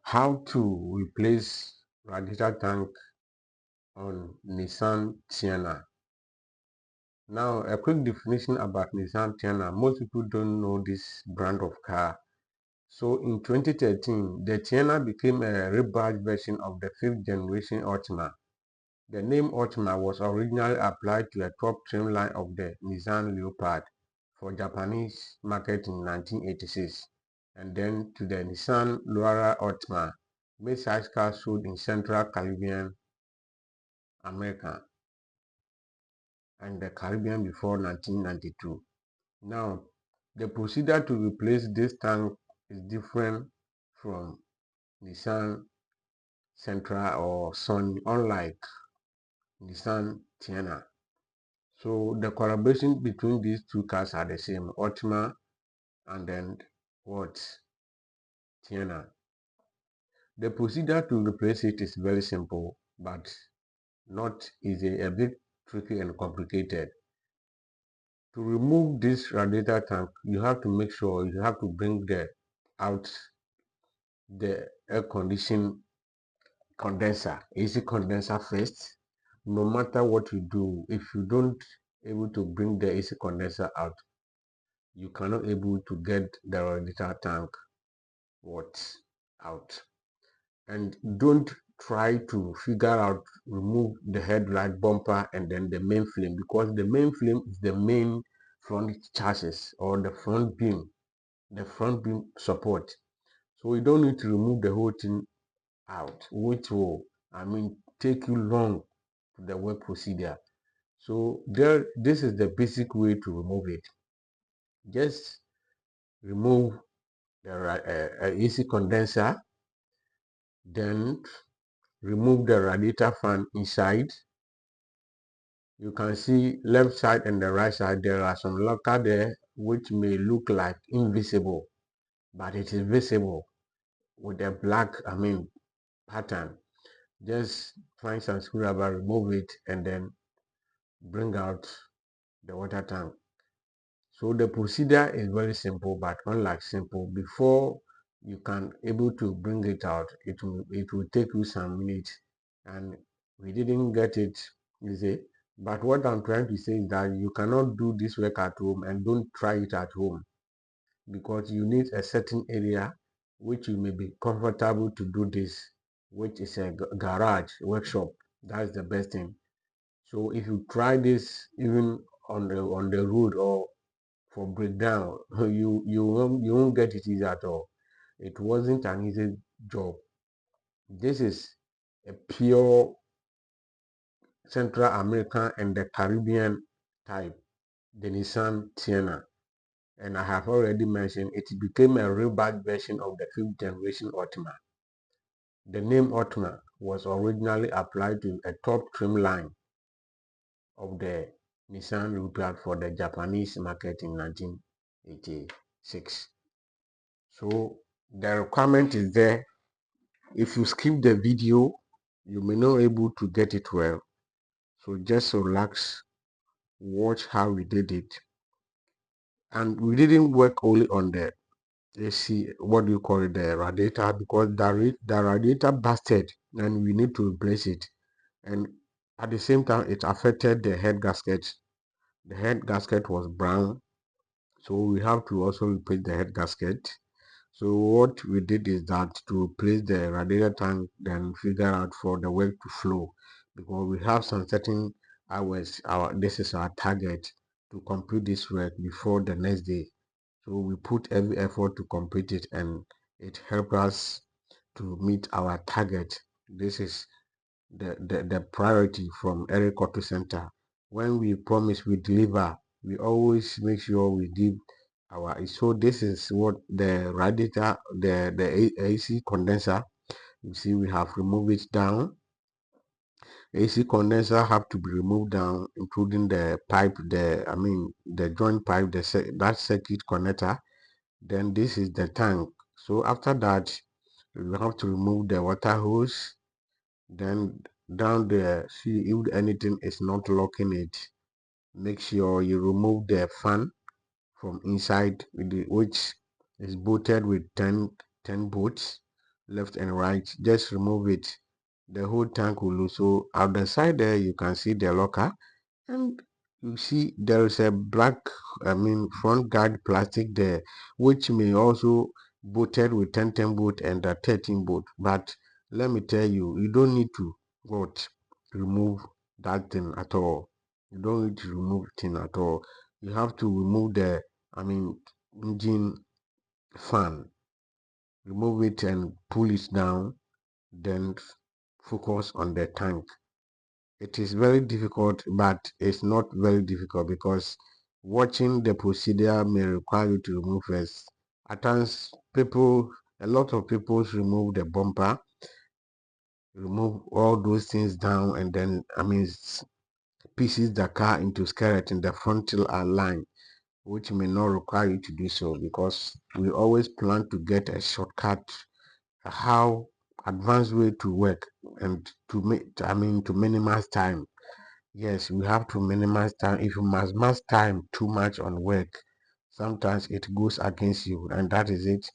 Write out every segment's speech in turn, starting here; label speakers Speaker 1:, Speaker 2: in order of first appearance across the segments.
Speaker 1: How to replace radiator tank on Nissan Teana. Now, a quick definition about Nissan Teana. Most people don't know this brand of car. So in 2013, the Teana became a rebadged version of the fifth generation Altima. The name Altima was originally applied to a top trim line of the Nissan Leopard for Japanese market in 1986, and then to the Nissan Luara Altima, mid-size car sold in Central Caribbean America and the Caribbean before 1992. Now, the procedure to replace this tank is different from Nissan Sentra or Sony, unlike Nissan Teana. So the collaboration between these two cars are the same, Ultima and then what? Teana. The procedure to replace it is very simple, but not easy, a bit tricky and complicated. To remove this radiator tank, you have to make sure you have to bring out the air condition condenser, AC condenser first. No matter what you do, if you don't able to bring the AC condenser out, you cannot able to get the radiator tank out. And don't try to figure out remove the headlight bumper and then the main flame, because the main flame is the main front chassis or the front beam support. So you don't need to remove the whole thing out, which will take you long to the work procedure. So this is the basic way to remove it. Just remove the AC condenser, then remove the radiator fan inside. You can see left side and the right side, there are some locker there which may look like invisible, but it is visible with a black pattern. Just find some screwdriver, remove it, and then bring out the water tank. So the procedure is very simple, but unlike simple, before you can able to bring it out, it will take you some minutes, and we didn't get it easy. But what I'm trying to say is that you cannot do this work at home and don't try it at home, because you need a certain area which you may be comfortable to do this, which is a garage workshop. That's the best thing. So if you try this even on the road or for breakdown, you won't get it easy at all. It wasn't an easy job. This is a pure Central American and the Caribbean type, the Nissan Teana. And I have already mentioned it became a rebadged version of the fifth generation Ultima. The name Ultima was originally applied to a top trim line of the Nissan Leopard for the Japanese market in 1986. So the requirement is there. If you skip the video, you may not able to get it well. So just relax, watch how we did it. And we didn't work only on the AC, what do you call it, the radiator, because the radiator busted and we need to replace it. And at the same time, it affected the head gasket. The head gasket was brown, so we have to also replace the head gasket. So what we did is that to replace the radiator tank, then figure out for the work to flow, because we have some certain hours. This is our target to complete this work before the next day. So we put every effort to complete it, and it helped us to meet our target. This is the priority from Eric Auto Center. When we promise we deliver, we always make sure we give our. So this is what the radiator, the AC condenser. You see, we have removed it down. AC condenser have to be removed down, including the pipe, the joint pipe, that circuit connector. Then this is the tank. So after that, we have to remove the water hose. Then down there, see if anything is not locking it, make sure you remove the fan from inside, which is bolted with 10 bolts. left and right. Just remove it. The whole tank will lose. So at the side there, you can see the locker, and you see there is a black, front guard plastic there, which may also bolted with 1010 bolt and a 13 bolt. But let me tell you, you don't need to what remove that thing at all. You don't need to remove thing at all. You have to remove the I mean engine fan, remove it and pull it down, then focus on the tank. It is very difficult, but it's not very difficult because watching the procedure may require you to remove first. At times, a lot of people remove the bumper, remove all those things down, and then, pieces the car into skeleton, the frontal line, which may not require you to do so because we always plan to get a shortcut, how advanced way to work and to make, to minimize time. Yes, we have to minimize time. If you must time too much on work, sometimes it goes against you, and that is it.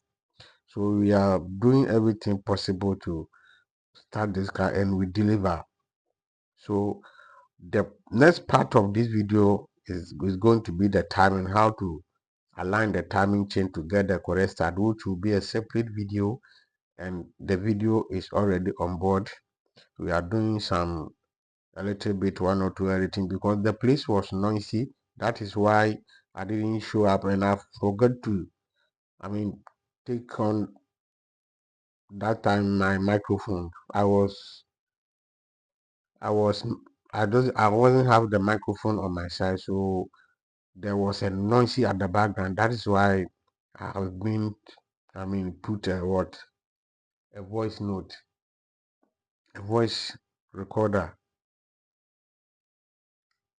Speaker 1: So we are doing everything possible to start this car and we deliver. So the next part of this video is going to be the timing, how to align the timing chain to get the correct start, which will be a separate video, and the video is already on board. We are doing a little bit one or two editing because the place was noisy. That is why I didn't show up, and I forgot to I mean take on that time my microphone. I was I wasn't have the microphone on my side, so there was a noisy at the background. That is why I have been put a voice note, a voice recorder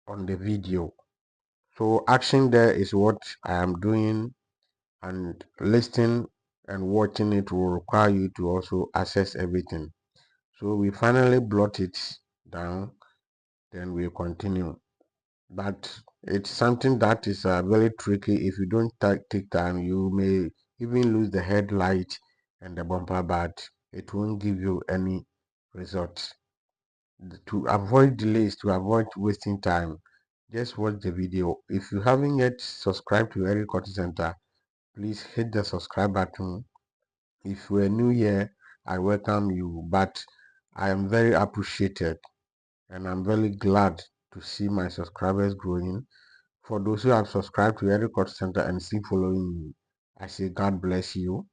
Speaker 1: on the video. So action there is what I am doing, and listening and watching it will require you to also access everything. So we finally blot it down, then we continue. But it's something that is very tricky. If you don't take time, you may even lose the headlight and the bumper, but it won't give you any results. To avoid delays, to avoid wasting time, just watch the video. If you haven't yet subscribed to Eric Auto Center, please hit the subscribe button. If you're new here, I welcome you, but I am very appreciated and I'm very glad to see my subscribers growing. For those who have subscribed to Eric Auto Center and still following me, I say God bless you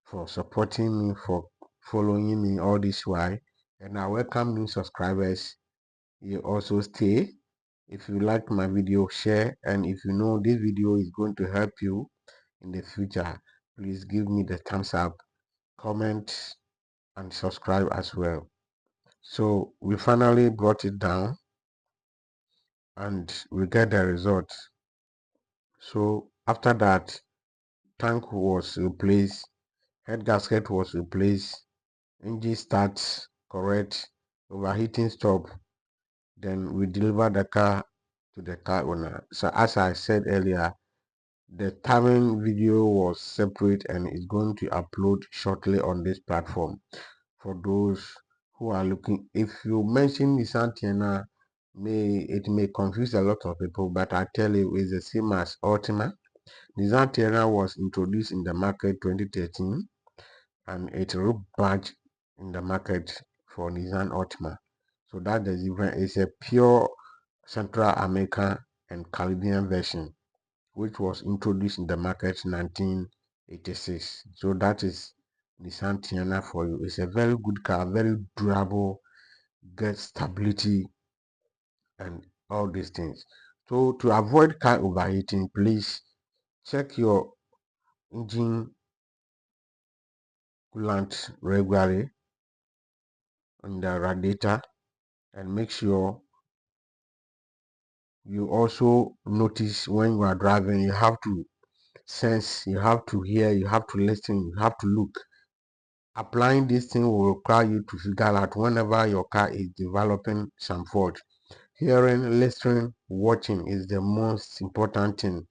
Speaker 1: for supporting me, for following me all this while. And I welcome new subscribers. You also stay. If you like my video, share, and if you know this video is going to help you in the future, please give me the thumbs up, comment, and subscribe as well. So we finally brought it down and we get the result. So after that, tank was replaced, head gasket was replaced, engine starts correct, overheating stop. Then we deliver the car to the car owner. So as I said earlier, the timing video was separate and is going to upload shortly on this platform. For those who are looking, if you mention Nissan Tiana, it may confuse a lot of people, but I tell you, it's the same as Ultima. Nissan Tiana was introduced in the market 2013, and it rebadged in the market for Nissan Ultima. So that the difference is a pure Central American and Caribbean version, which was introduced in the market in 1986. So that is Nissan Tiana for you. It's a very good car, very durable, good stability, and all these things. So to avoid car overheating, please check your engine coolant regularly on the radiator, and make sure you also notice when you are driving, you have to sense, you have to hear, you have to listen, you have to look. Applying this thing will require you to figure out whenever your car is developing some fault. Hearing, listening, watching is the most important thing.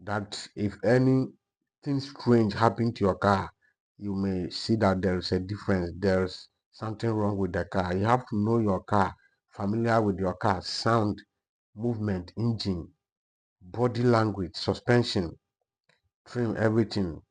Speaker 1: That if anything strange happen to your car, you may see that there is a difference. There's something wrong with the car. You have to know your car, familiar with your car, sound, movement, engine, body language, suspension, trim, everything.